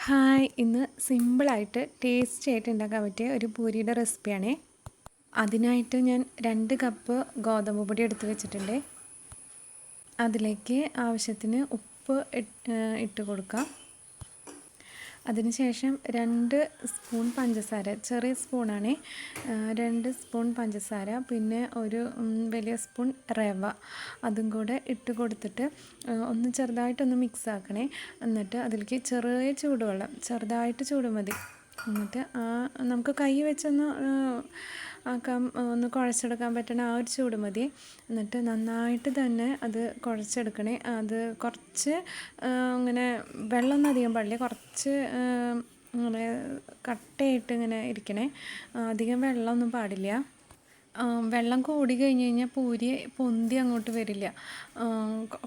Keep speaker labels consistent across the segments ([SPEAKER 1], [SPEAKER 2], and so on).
[SPEAKER 1] Hi, ഇന്ന് സിമ്പിളായിട്ട് tasty ആയിട്ട് ഉണ്ടാക്കാൻ പറ്റിയ ഒരു പൂരിയുടെ റെസിപ്പിയാണേ. അതിനായിട്ട് ഞാൻ 2 കപ്പ് ഗോതമ്പ് പൊടി എടുത്ത് വെച്ചിട്ടുണ്ട്. അതിലേക്ക് ആവശ്യത്തിന് ഉപ്പ് ഇട്ട് കൊടുക്കാം. അതിനുശേഷം 2 സ്പൂൺ പഞ്ചസാര, ചെറിയ സ്പൂണാണേ, 2 സ്പൂൺ പഞ്ചസാര, പിന്നെ ഒരു വലിയ സ്പൂൺ റവ അതും കൂടെ ഇട്ട് കൊടുത്തിട്ട് ഒന്ന് ചെറുതായിട്ടൊന്ന് മിക്സ് ആക്കണേ. എന്നിട്ട് അതിലേക്ക് ചെറിയ ചൂടുവെള്ളം, ചെറുതായിട്ട് ചൂട് മതി. എന്നിട്ട് നമുക്ക് കൈ വെച്ചൊന്ന് ഒന്ന് കുഴച്ചെടുക്കാൻ പറ്റണ ആ ഒരു ചൂട് മതി. എന്നിട്ട് നന്നായിട്ട് തന്നെ അത് കുഴച്ചെടുക്കണേ. അത് കുറച്ച് ഇങ്ങനെ വെള്ളമൊന്നും അധികം പാടില്ല, കുറച്ച് ഇങ്ങനെ കട്ടയായിട്ട് ഇങ്ങനെ ഇരിക്കണേ. അധികം വെള്ളമൊന്നും പാടില്ല. വെള്ളം കൂടി കഴിഞ്ഞ് കഴിഞ്ഞാൽ പൂരി പൊന്തി അങ്ങോട്ട് വരില്ല.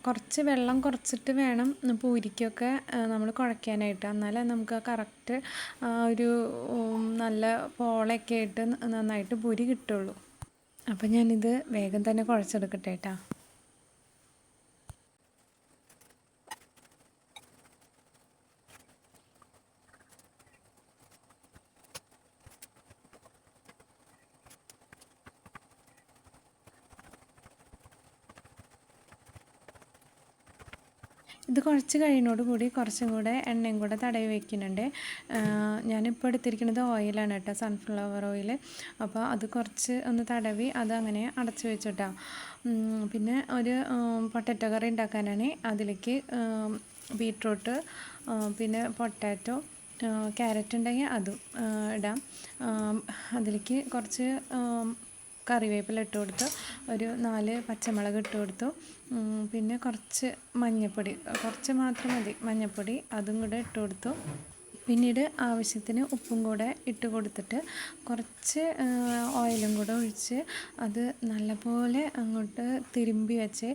[SPEAKER 1] കുറച്ച് വെള്ളം കുറച്ചിട്ട് വേണം പൂരിക്കൊക്കെ നമ്മൾ കുഴയ്ക്കാനായിട്ട്. എന്നാലേ നമുക്ക് കറക്റ്റ് ഒരു നല്ല പോളയൊക്കെ ആയിട്ട് നന്നായിട്ട് പൂരി കിട്ടുള്ളൂ. അപ്പം ഞാനിത് വേഗം തന്നെ കുഴച്ചെടുക്കട്ടെ കേട്ടോ. ഇത് കുഴച്ച് കഴിയുന്നതോട് കൂടി കുറച്ചും കൂടെ എണ്ണയും കൂടെ തടവി വയ്ക്കുന്നുണ്ട്. ഞാനിപ്പോൾ എടുത്തിരിക്കുന്നത് ഓയിലാണ് കേട്ടോ, സൺഫ്ലവർ ഓയിൽ. അപ്പോൾ അത് കുറച്ച് ഒന്ന് തടവി അത് അങ്ങനെ അടച്ചു വെച്ചിട്ടാ. പിന്നെ ഒരു പൊട്ടറ്റോ കറി ഉണ്ടാക്കാനാണ്. അതിലേക്ക് ബീട്രൂട്ട്, പിന്നെ പൊട്ടാറ്റോ, ക്യാരറ്റ് ഉണ്ടെങ്കിൽ അതും ഇടാം. അതിലേക്ക് കുറച്ച് കറിവേപ്പില ഇട്ട് കൊടുത്തു, ഒരു 4 പച്ചമുളക് ഇട്ട് കൊടുത്തു. പിന്നെ കുറച്ച് മഞ്ഞൾപ്പൊടി, കുറച്ച് മാത്രം മതി മഞ്ഞൾപ്പൊടി, അതും കൂടെ ഇട്ട് കൊടുത്തു. പിന്നീട് ആവശ്യത്തിന് ഉപ്പും കൂടെ ഇട്ട് കൊടുത്തിട്ട് കുറച്ച് ഓയിലും കൂടെ ഒഴിച്ച് അത് നല്ലപോലെ അങ്ങോട്ട് തിരുമ്പി വെച്ച്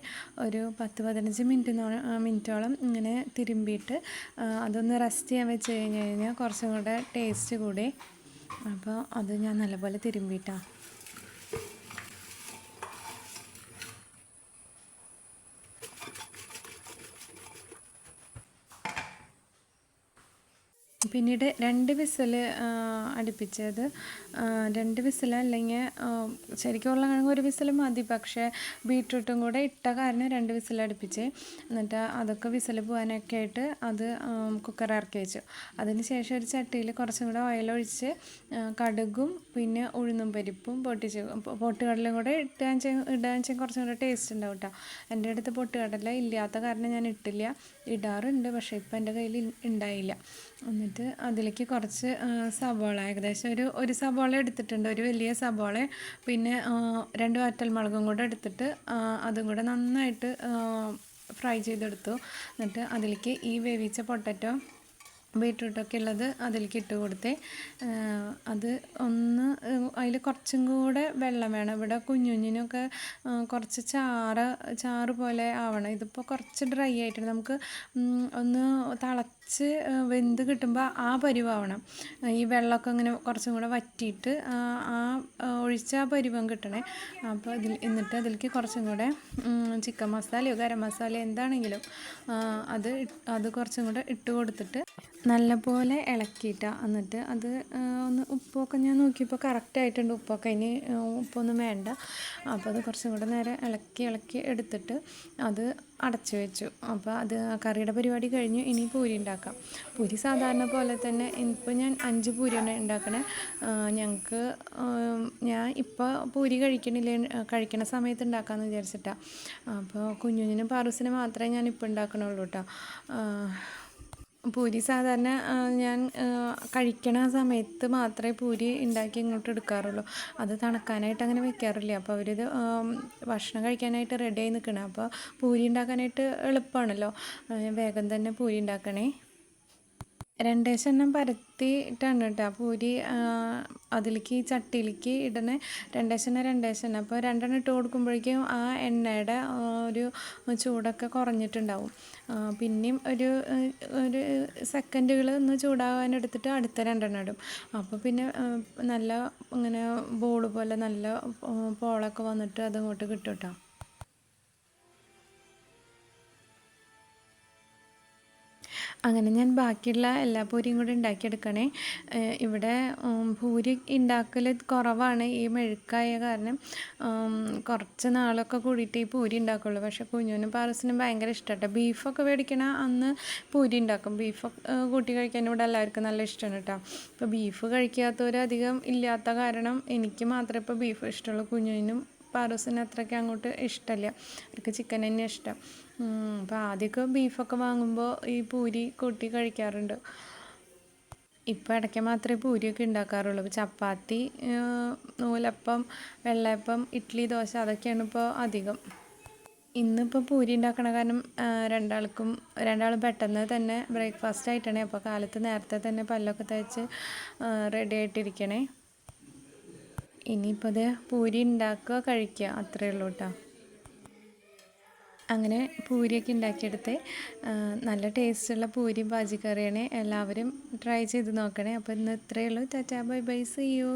[SPEAKER 1] ഒരു 10-15 മിനിറ്റോളം ഇങ്ങനെ തിരുമ്പിയിട്ട് അതൊന്ന് റെസ്റ്റ് ചെയ്യാൻ വെച്ച് കഴിഞ്ഞാൽ കുറച്ചും കൂടെ ടേസ്റ്റ് കൂടി. അപ്പോൾ അത് ഞാൻ നല്ലപോലെ തിരുമ്പിയിട്ടാണ്. പിന്നീട് 2 വിസിൽ അടുപ്പിച്ചത്, 2 വിസിൽ അല്ലെങ്കിൽ ശരിക്കും ഉരുളക്കിഴങ്ങ് 1 വിസിൽ മതി. പക്ഷേ ബീട്രൂട്ടും കൂടെ ഇട്ട കാരണം 2 വിസിൽ അടുപ്പിച്ച്. എന്നിട്ട് അതൊക്കെ വിസിൽ പോകാനൊക്കെ ആയിട്ട് അത് കുക്കർ ഇറക്കി വെച്ചു. അതിന് ശേഷം ഒരു ചട്ടിയിൽ കുറച്ചും കൂടെ ഓയിലൊഴിച്ച് കടുകും പിന്നെ ഉഴുന്നും പരിപ്പും പൊട്ടുകടലയും കൂടെ ഇടാൻ വെച്ചാൽ കുറച്ചും കൂടെ ടേസ്റ്റ് ഉണ്ടാവും കേട്ടോ. എൻ്റെ അടുത്ത് പൊട്ടുകടല ഇല്ലാത്ത കാരണം ഞാൻ ഇട്ടില്ല. ഇടാറുണ്ട്, പക്ഷേ ഇപ്പം എൻ്റെ കയ്യിൽ ഉണ്ടായില്ല. എന്നിട്ട് അതിലേക്ക് കുറച്ച് സവോള, ഏകദേശം ഒരു സവോള എടുത്തിട്ടുണ്ട്, ഒരു വലിയ സവോള, പിന്നെ 2 വറ്റൽമുളകും കൂടെ എടുത്തിട്ട് അതും കൂടെ നന്നായിട്ട് ഫ്രൈ ചെയ്തെടുത്തു. എന്നിട്ട് അതിലേക്ക് ഈ വേവിച്ച പൊട്ടറ്റോ ബീട്രൂട്ടൊക്കെ ഉള്ളത് അതിലേക്ക് ഇട്ട് കൊടുത്തേ. അത് ഒന്ന് അതിൽ കുറച്ചും കൂടെ വെള്ളം വേണം. ഇവിടെ കുഞ്ഞിനൊക്കെ കുറച്ച് ചാറ് പോലെ ആവണം. ഇതിപ്പോൾ കുറച്ച് ഡ്രൈ ആയിട്ടുണ്ട്. നമുക്ക് ഒന്ന് തിളച്ച് വെന്ത് കിട്ടുമ്പോൾ ആ പരുവാവണം. ഈ വെള്ളമൊക്കെ ഇങ്ങനെ കുറച്ചും കൂടെ വറ്റിയിട്ട് ഒഴിച്ച ആ പരുവം കിട്ടണേ. അപ്പോൾ എന്നിട്ട് അതിലേക്ക് കുറച്ചും കൂടെ ചിക്കൻ മസാലയോ ഗരം മസാലയോ എന്താണെങ്കിലും അത് കുറച്ചും കൂടെ ഇട്ട് കൊടുത്തിട്ട് നല്ലപോലെ ഇളക്കിയിട്ടാണ്. എന്നിട്ട് അത് ഒന്ന് ഉപ്പൊക്കെ ഞാൻ നോക്കിയപ്പോൾ കറക്റ്റ് ആയിട്ടുണ്ട്. ഉപ്പൊക്കെ ഇനി ഉപ്പൊന്നും വേണ്ട. അപ്പോൾ അത് കുറച്ചും കൂടെ നേരം ഇളക്കി എടുത്തിട്ട് അത് അടച്ചു വെച്ചു. അപ്പോൾ അത് കറിയുടെ പരിപാടി കഴിഞ്ഞു. ഇനി പൂരി ഉണ്ടാക്കാം. പൂരി സാധാരണ പോലെ തന്നെ ഇപ്പോൾ ഞാൻ 5 പൂരിയാണ് ഉണ്ടാക്കണേ. ഞാൻ ഇപ്പോൾ പൂരി കഴിക്കണ സമയത്ത് ഉണ്ടാക്കാമെന്ന് വിചാരിച്ചിട്ടാണ്. അപ്പോൾ കുഞ്ഞിനും പാറൂസിനും മാത്രമേ ഞാൻ ഇപ്പോൾ ഉണ്ടാക്കണുള്ളൂ കേട്ടോ. പൂരി സാധാരണ ഞാൻ കഴിക്കണ സമയത്ത് മാത്രമേ പൂരി ഉണ്ടാക്കി ഇങ്ങോട്ട് എടുക്കാറുള്ളൂ. അത് തണുക്കാനായിട്ട് അങ്ങനെ വെക്കാറില്ല. അപ്പോൾ അവരിത് ഭക്ഷണം കഴിക്കാനായിട്ട് റെഡിയായി നിൽക്കണം. അപ്പോൾ പൂരി ഉണ്ടാക്കാനായിട്ട് എളുപ്പമാണല്ലോ, വേഗം തന്നെ പൂരി ഉണ്ടാക്കണേ. 2 എണ്ണം പരത്തിയിട്ടാണ് കേട്ടോ പൂരി അതിലേക്ക് ചട്ടിയിലേക്ക് ഇടണേ. 2 എണ്ണം. അപ്പോൾ 2 എണ്ണം ഇട്ട് കൊടുക്കുമ്പോഴേക്കും ആ എണ്ണയുടെ ഒരു ചൂടൊക്കെ കുറഞ്ഞിട്ടുണ്ടാവും. പിന്നെയും ഒരു സെക്കൻഡുകൾ ഒന്ന് ചൂടാകാനെടുത്തിട്ട് അടുത്ത 2 എണ്ണം ഇടും. അപ്പോൾ പിന്നെ നല്ല ഇങ്ങനെ ബോൾ പോലെ നല്ല പോളൊക്കെ വന്നിട്ട് അതങ്ങോട്ട് കിട്ടും കേട്ടോ. അങ്ങനെ ഞാൻ ബാക്കിയുള്ള എല്ലാ പൂരിയും കൂടി ഉണ്ടാക്കിയെടുക്കണേ. ഇവിടെ പൂരി ഉണ്ടാക്കൽ കുറവാണ്, ഈ മെഴുക്കായ കാരണം. കുറച്ച് നാളൊക്കെ കൂടിയിട്ട് ഈ പൂരി ഉണ്ടാക്കുള്ളൂ. പക്ഷേ കുഞ്ഞുനും പാറസിനും ഭയങ്കര ഇഷ്ടമാണ്. ബീഫൊക്കെ മേടിക്കണ അന്ന് പൂരി ഉണ്ടാക്കും. ബീഫൊക്കെ കൂട്ടി കഴിക്കാൻ ഇവിടെ എല്ലാവർക്കും നല്ല ഇഷ്ടമാണ് കേട്ടോ. ഇപ്പോൾ ബീഫ് കഴിക്കാത്തവരധികം ഇല്ലാത്ത കാരണം എനിക്ക് മാത്രമേ ഇപ്പോൾ ബീഫ് ഇഷ്ടമുള്ളൂ. കുഞ്ഞിനും പാറൂസിന് അത്രയ്ക്ക് അങ്ങോട്ട് ഇഷ്ടമല്ല, അവർക്ക് ചിക്കൻ തന്നെ ഇഷ്ടം. അപ്പോൾ ആദ്യമൊക്കെ ബീഫൊക്കെ വാങ്ങുമ്പോൾ ഈ പൂരി കൂട്ടി കഴിക്കാറുണ്ട്. ഇപ്പോൾ ഇടയ്ക്ക് മാത്രമേ പൂരിയൊക്കെ ഉണ്ടാക്കാറുള്ളൂ. ചപ്പാത്തി, നൂലപ്പം, വെള്ളയപ്പം, ഇഡ്ഡലി, ദോശ അതൊക്കെയാണ് ഇപ്പോൾ അധികം. ഇന്നിപ്പോൾ പൂരി ഉണ്ടാക്കണ കാരണം രണ്ടാളും പെട്ടെന്ന് തന്നെ ബ്രേക്ക്ഫാസ്റ്റ് ആയിട്ടാണ്. അപ്പോൾ കാലത്ത് നേരത്തെ തന്നെ പല്ലൊക്കെ തേച്ച് റെഡി ആയിട്ടിരിക്കണേ. ഇനിയിപ്പോൾ അത് പൂരി ഉണ്ടാക്കുക, കഴിക്കുക, അത്രയേ ഉള്ളൂ കേട്ടോ. അങ്ങനെ പൂരിയൊക്കെ ഉണ്ടാക്കിയെടുത്ത് നല്ല ടേസ്റ്റുള്ള പൂരിയും ബാജിക്കറിയാണ്. എല്ലാവരും ട്രൈ ചെയ്ത് നോക്കണേ. അപ്പോൾ ഇന്ന് ഇത്രയേ ഉള്ളൂ. Tata, bye bye, see U.